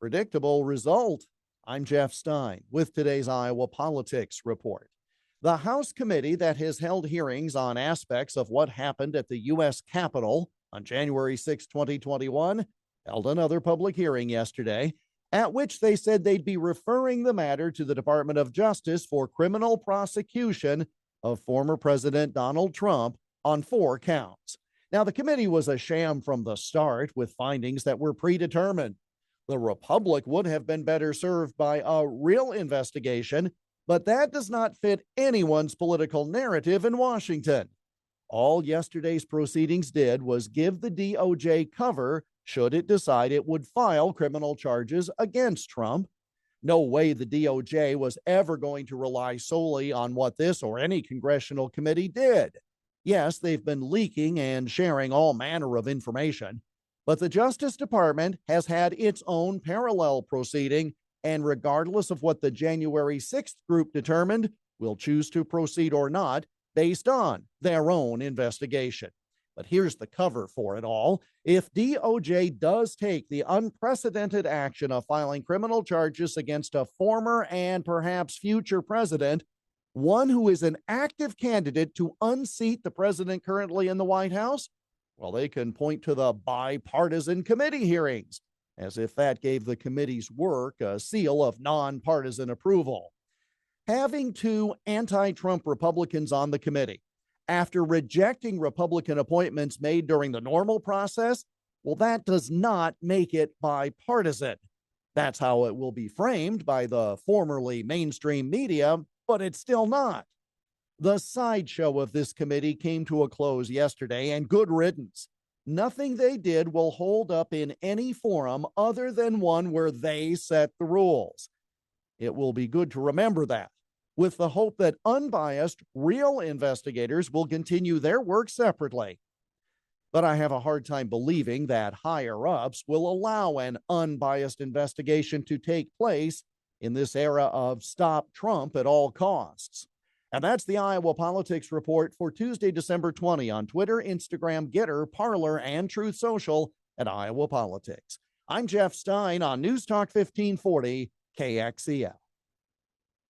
Predictable result. I'm Jeff Stein with today's Iowa Politics Report. The House committee that has held hearings on aspects of what happened at the U.S. Capitol on January 6, 2021, held another public hearing yesterday, at which they said they'd be referring the matter to the Department of Justice for criminal prosecution of former President Donald Trump on 4 counts. Now, the committee was a sham from the start with findings that were predetermined. The Republic would have been better served by a real investigation, but that does not fit anyone's political narrative in Washington. All yesterday's proceedings did was give the DOJ cover should it decide it would file criminal charges against Trump. No way the DOJ was ever going to rely solely on what this or any congressional committee did. Yes, they've been leaking and sharing all manner of information, but the Justice Department has had its own parallel proceeding, and regardless of what the January 6th group determined, will choose to proceed or not based on their own investigation. But here's the cover for it all. If DOJ does take the unprecedented action of filing criminal charges against a former and perhaps future president, one who is an active candidate to unseat the president currently in the White House, well, they can point to the bipartisan committee hearings, as if that gave the committee's work a seal of nonpartisan approval. Having 2 anti-Trump Republicans on the committee, after rejecting Republican appointments made during the normal process, well, that does not make it bipartisan. That's how it will be framed by the formerly mainstream media, but it's still not. The sideshow of this committee came to a close yesterday, and good riddance. Nothing they did will hold up in any forum other than one where they set the rules. It will be good to remember that, with the hope that unbiased, real investigators will continue their work separately. But I have a hard time believing that higher-ups will allow an unbiased investigation to take place in this era of stop Trump at all costs. And that's the Iowa Politics Report for Tuesday, December 20 on Twitter, Instagram, Getter, Parler, and Truth Social at Iowa Politics. I'm Jeff Stein on News Talk 1540 KXEL.